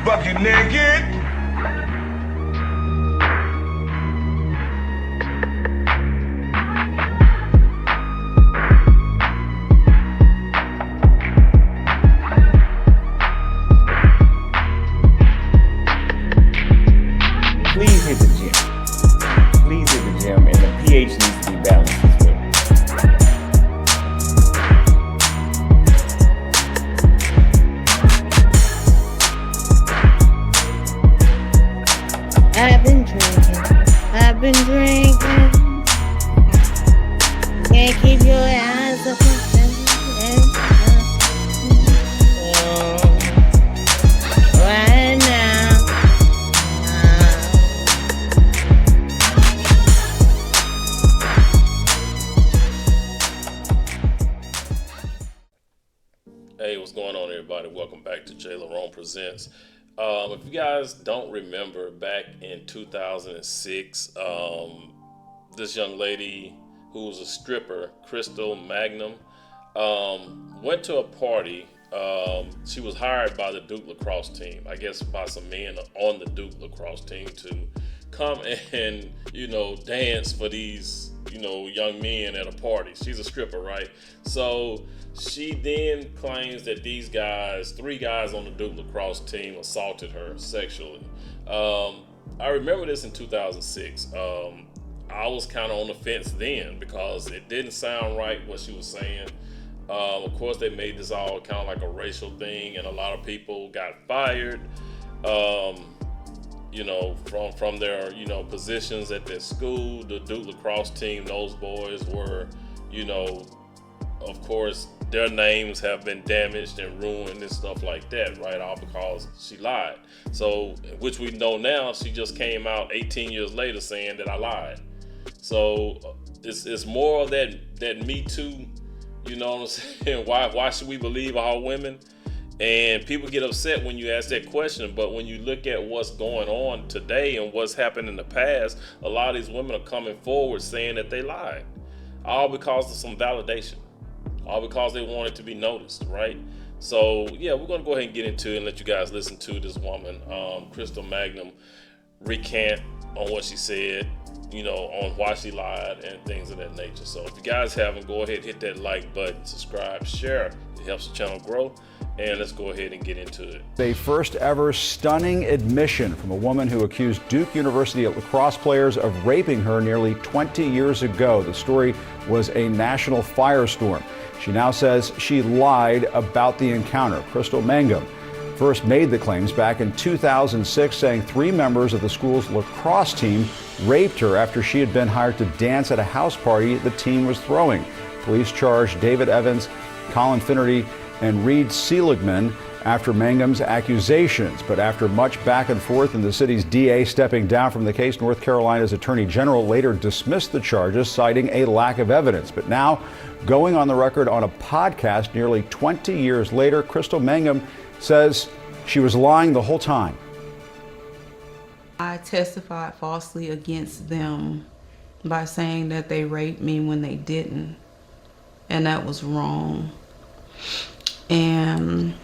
Bucket naked. Please hit the gym. Please hit the gym, and the pH needs to be balanced as well. I've been drinking. Can't keep your eyes open. Right now. Hey, what's going on, everybody? Welcome back to JLerone Presents. If you guys don't remember, back in 2006, this young lady who was a stripper, Mangum, went to a party. She was hired by the Duke Lacrosse team, I guess by some men on the Duke Lacrosse team, to come and, dance for these, young men at a party. She's a stripper, right? So she then claims that these guys, 3 guys on the Duke Lacrosse team, assaulted her sexually. I remember this in 2006. I was kind of on the fence then because it didn't sound right what she was saying. Of course, they made this all kind of like a racial thing, and a lot of people got fired, from their, positions at their school. The Duke Lacrosse team, those boys were, of course, their names have been damaged and ruined and stuff like that, right? All because she lied. So, which we know now, she just came out 18 years later saying that I lied. So it's more of that Me Too, you know what I'm saying? Why should we believe all women? And people get upset when you ask that question, but when you look at what's going on today and what's happened in the past, a lot of these women are coming forward saying that they lied, all because of some validation, all because they wanted to be noticed, right? So yeah, we're gonna go ahead and get into it and let you guys listen to this woman, Mangum, recant on what she said, on why she lied and things of that nature. So if you guys haven't, go ahead, hit that like button, subscribe, share. It helps the channel grow. And let's go ahead and get into it. A first ever stunning admission from a woman who accused Duke University lacrosse players of raping her nearly 20 years ago. The story was a national firestorm. She now says she lied about the encounter. Mangum first made the claims back in 2006, saying 3 members of the school's lacrosse team raped her after she had been hired to dance at a house party the team was throwing. Police charged David Evans, Colin Finnerty, and Reed Seligman after Mangum's accusations. But after much back and forth and the city's DA stepping down from the case, North Carolina's Attorney General later dismissed the charges, citing a lack of evidence. But now, going on the record on a podcast nearly 20 years later, Mangum says she was lying the whole time. I testified falsely against them by saying that they raped me when they didn't, and that was wrong. And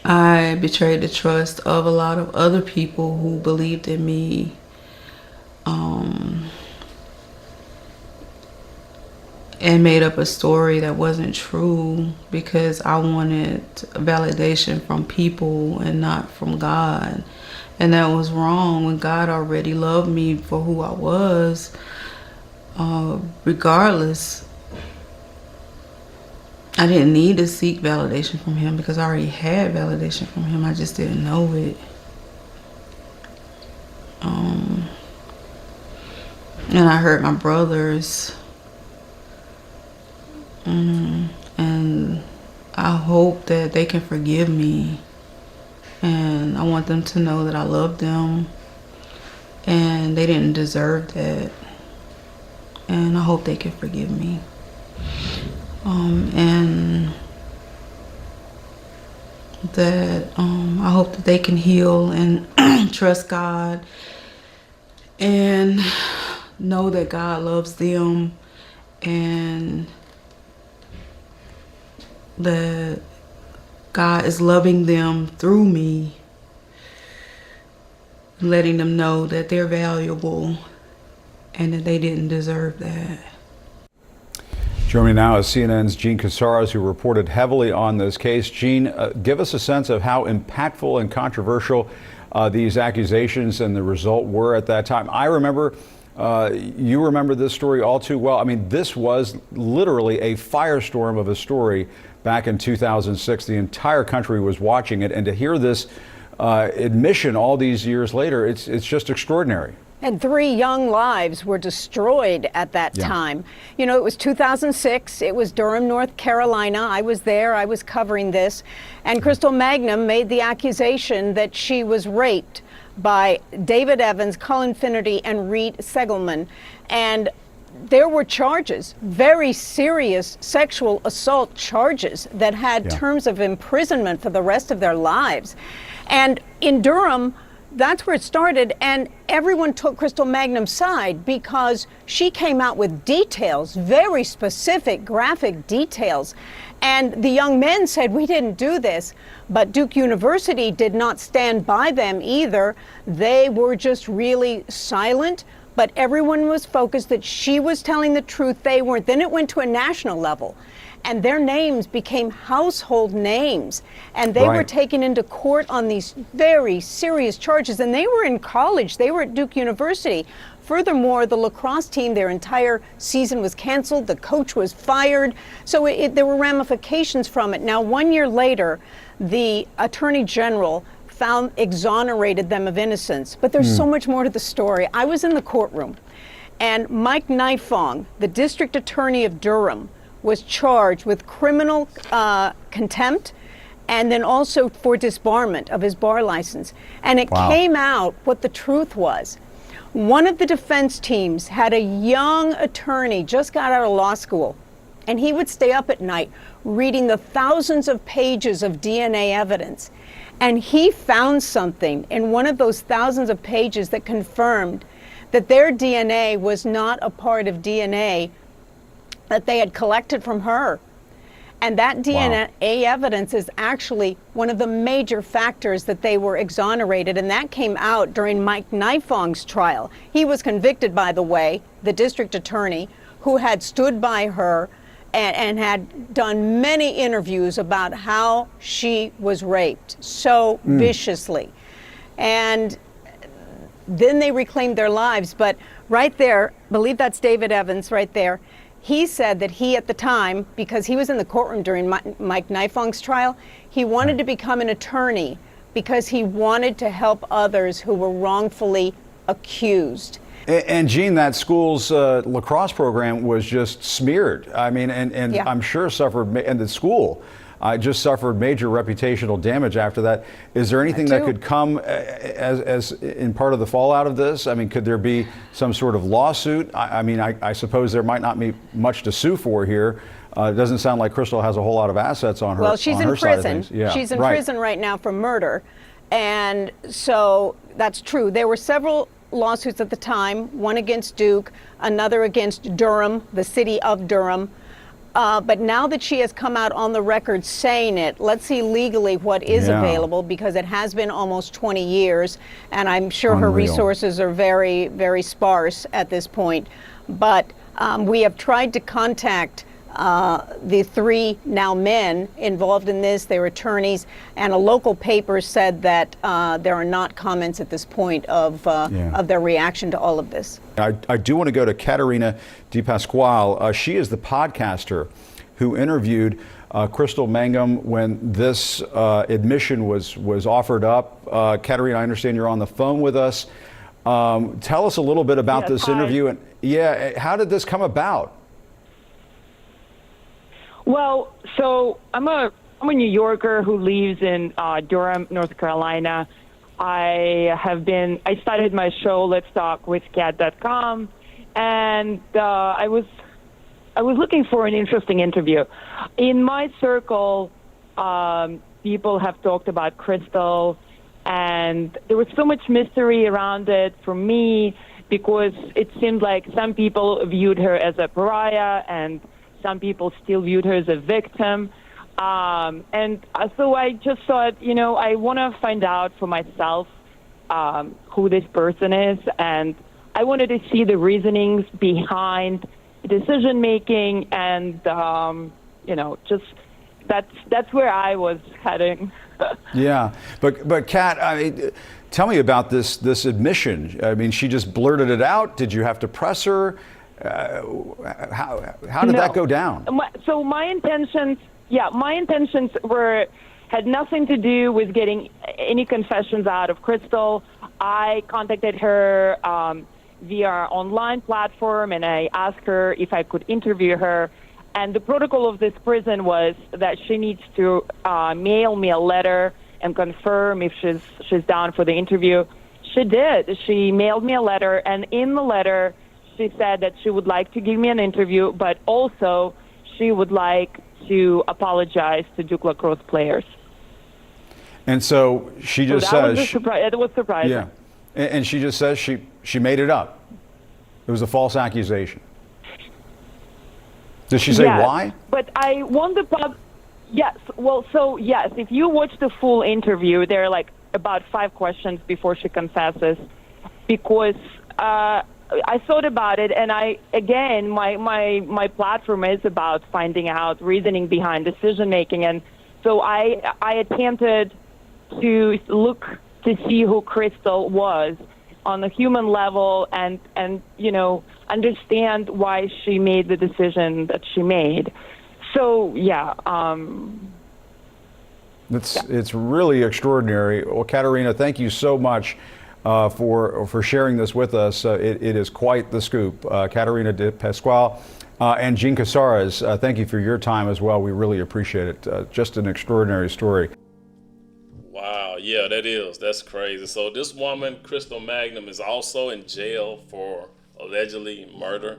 I betrayed the trust of a lot of other people who believed in me. And made up a story that wasn't true because I wanted validation from people and not from God. And that was wrong when God already loved me for who I was, regardless. I didn't need to seek validation from him because I already had validation from him. I just didn't know it. And I hurt my brothers. And I hope that they can forgive me And I want them to know that I love them, and they didn't deserve that. And I hope they can forgive me. And that I hope that they can heal and trust God and know that God loves them, and that God is loving them through me, letting them know that they're valuable and that they didn't deserve that. Joining me now is CNN's Jean Casares, who reported heavily on this case. Jean, give us a sense of how impactful and controversial these accusations and the result were at that time. I remember, you remember this story all too well. I mean, this was literally a firestorm of a story back in 2006. The entire country was watching it, and to hear this admission all these years later, it's just extraordinary. And 3 young lives were destroyed at that time. You know, it was 2006. It was Durham, North Carolina. I was there. I was covering this. And Crystal Mangum made the accusation that she was raped by David Evans, Cullen Finnerty, and Reed Segelman. And there were charges, very serious sexual assault charges that had terms of imprisonment for the rest of their lives. And in Durham, that's where it started, and everyone took Crystal Mangum's side because she came out with details, very specific, graphic details. And the young men said, we didn't do this. But Duke University did not stand by them either. They were just really silent, but everyone was focused that she was telling the truth, they weren't. Then it went to a national level, and their names became household names, and they were taken into court on these very serious charges, and they were in college. They were at Duke University. Furthermore, the lacrosse team, their entire season was canceled. The coach was fired. So there were ramifications from it. Now, 1 year later, the Attorney General exonerated them of innocence. But there's so much more to the story. I was in the courtroom, and Mike Nifong, the district attorney of Durham, was charged with criminal contempt and then also for disbarment of his bar license. And it came out what the truth was. One of the defense teams had a young attorney, just got out of law school, and he would stay up at night reading the thousands of pages of DNA evidence. And he found something in one of those thousands of pages that confirmed that their DNA was not a part of DNA that they had collected from her. And that DNA evidence is actually one of the major factors that they were exonerated, and that came out during Mike Nifong's trial. He was convicted, by the way, the district attorney, who had stood by her and had done many interviews about how she was raped so viciously. And then they reclaimed their lives. But right there, I believe that's David Evans right there, he said that he, at the time, because he was in the courtroom during Mike Nifong's trial, he wanted to become an attorney because he wanted to help others who were wrongfully accused. And Jean, that school's lacrosse program was just smeared. I mean, and I'm sure suffered, and the school just suffered major reputational damage after that. Is there anything that could come as in part of the fallout of this? I mean, could there be some sort of lawsuit? I mean, I suppose there might not be much to sue for here. It doesn't sound like Crystal has a whole lot of assets on her. Well, she's in prison. Yeah, she's in prison right now for murder. And so that's true. There were several lawsuits at the time, one against Duke, another against Durham, the city of Durham. But now that she has come out on the record saying it, let's see legally what is available, because it has been almost 20 years, and I'm sure her resources are very, very sparse at this point. But we have tried to contact the 3 now men involved in this, their attorneys, and a local paper said that there are not comments at this point of their reaction to all of this. I do want to go to Caterina DePasquale. She is the podcaster who interviewed Crystal Mangum when this admission was offered up. Caterina, I understand you're on the phone with us. Tell us a little bit about this interview, and how did this come about? Well, so I'm a I'm a New Yorker who lives in Durham, North Carolina. I started my show, Let's Talk with Cat.com, and I was looking for an interesting interview. In my circle, people have talked about Crystal, and there was so much mystery around it for me because it seemed like some people viewed her as a pariah and some people still viewed her as a victim. And so I just thought, I want to find out for myself who this person is, and I wanted to see the reasonings behind decision making, and just that's where I was heading. Yeah, but Kat, tell me about this admission. I mean, she just blurted it out. Did you have to press her? How did that go down? So my intentions had nothing to do with getting any confessions out of Crystal. I contacted her via our online platform, and I asked her if I could interview her. And the protocol of this prison was that she needs to mail me a letter and confirm if she's down for the interview. She did. She mailed me a letter, and in the letter, she said that she would like to give me an interview, but also she would like to apologize to Duke Lacrosse players. And so she just says... It was surprising. Yeah. And she just says she made it up. It was a false accusation. Did she say why? But I want the pub... Yes. Well, so, yes, if you watch the full interview, there are like about 5 questions before she confesses, because I thought about it, and my platform is about finding out reasoning behind decision making, and so I attempted to look to see who Crystal was on a human level, and understand why she made the decision that she made. So it's really extraordinary. Well, Katerina, thank you so much for sharing this with us. It is quite the scoop. Katerina de Pasquale and Jean Casares, thank you for your time as well. We really appreciate it. Just an extraordinary story. Wow, yeah, that's crazy. So this woman, Crystal Mangum, is also in jail for allegedly murder.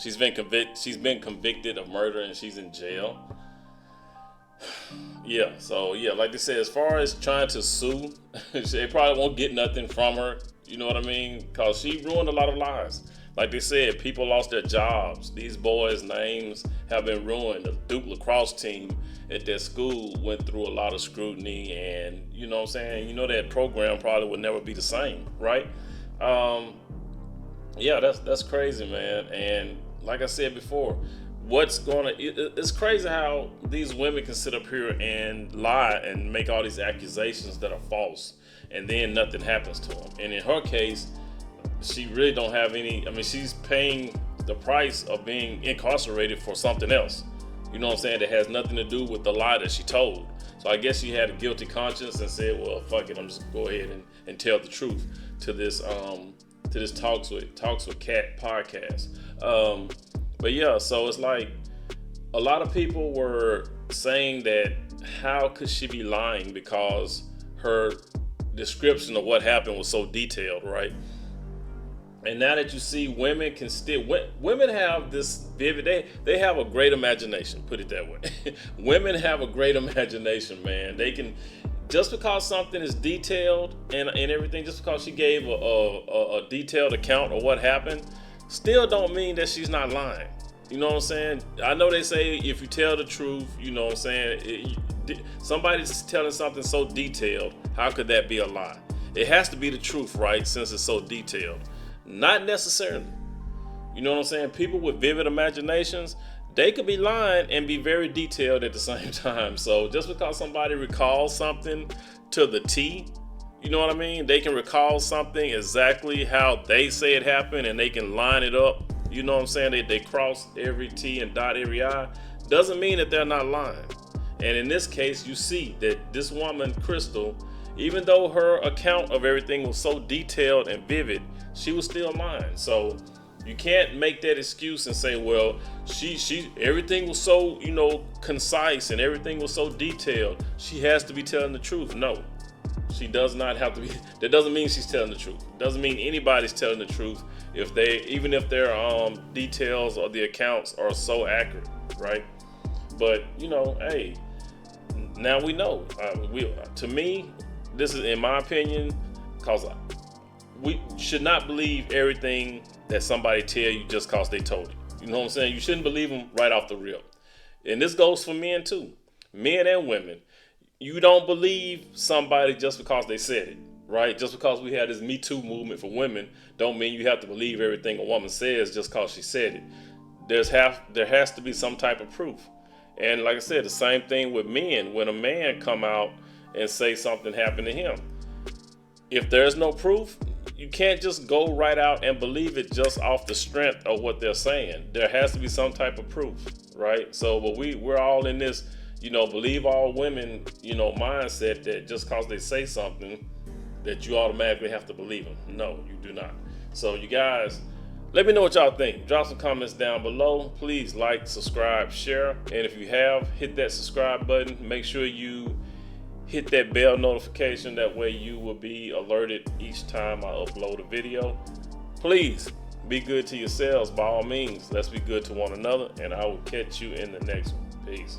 She's been convicted of murder, and she's in jail. Yeah, so like they said, as far as trying to sue, they probably won't get nothing from her. You know what I mean? Because she ruined a lot of lives. Like they said, people lost their jobs. These boys' names have been ruined. The Duke Lacrosse team at their school went through a lot of scrutiny, and you know what I'm saying? That program probably would never be the same, right? That's crazy, man. And like I said before, it's crazy how these women can sit up here and lie and make all these accusations that are false, and then nothing happens to them. And in her case, she really don't have any. I mean, she's paying the price of being incarcerated for something else. You know what I'm saying? That has nothing to do with the lie that she told. So I guess she had a guilty conscience and said, well, fuck it, I'm just gonna go ahead and tell the truth to this Talks with Cat podcast. But yeah, so it's like a lot of people were saying that how could she be lying, because her description of what happened was so detailed, right? And now that you see women have this vivid, they have a great imagination, put it that way. Women have a great imagination, man. They can, just because something is detailed and everything, just because she gave a detailed account of what happened, still don't mean that she's not lying. You know what I'm saying? I know they say if you tell the truth, you know what I'm saying, somebody's telling something so detailed, how could that be a lie? It has to be the truth, right? Since it's so detailed. Not necessarily. You know what I'm saying? People with vivid imaginations, they could be lying and be very detailed at the same time. So just because somebody recalls something to the T, you know what I mean? They can recall something exactly how they say it happened, and they can line it up. You know what I'm saying? They cross every T and dot every I. Doesn't mean that they're not lying. And in this case, you see that this woman, Crystal, even though her account of everything was so detailed and vivid, she was still lying. So, You can't make that excuse and say, well, she everything was so, concise and everything was so detailed. She has to be telling the truth. No, she does not have to be. That doesn't mean she's telling the truth. It doesn't mean anybody's telling the truth even if their details or the accounts are so accurate, right? But hey, now we know. To me, this is, in my opinion, because we should not believe everything that somebody tell you just because they told you. You know what I'm saying? You shouldn't believe them right off the rip. And this goes for men too, men and women. You don't believe somebody just because they said it, right? Just because we had this Me Too movement for women, don't mean you have to believe everything a woman says just because she said it. There has to be some type of proof. And like I said, the same thing with men. When a man come out and say something happened to him, if there's no proof, you can't just go right out and believe it just off the strength of what they're saying. There has to be some type of proof, right? So, but we're all in this, believe all women, mindset that just because they say something, that you automatically have to believe them. No, you do not. So, you guys, let me know what y'all think. Drop some comments down below. Please like, subscribe, share, and if you have, hit that subscribe button. Make sure you hit that bell notification. That way you will be alerted each time I upload a video. Please be good to yourselves by all means. Let's be good to one another, and I will catch you in the next one. Peace.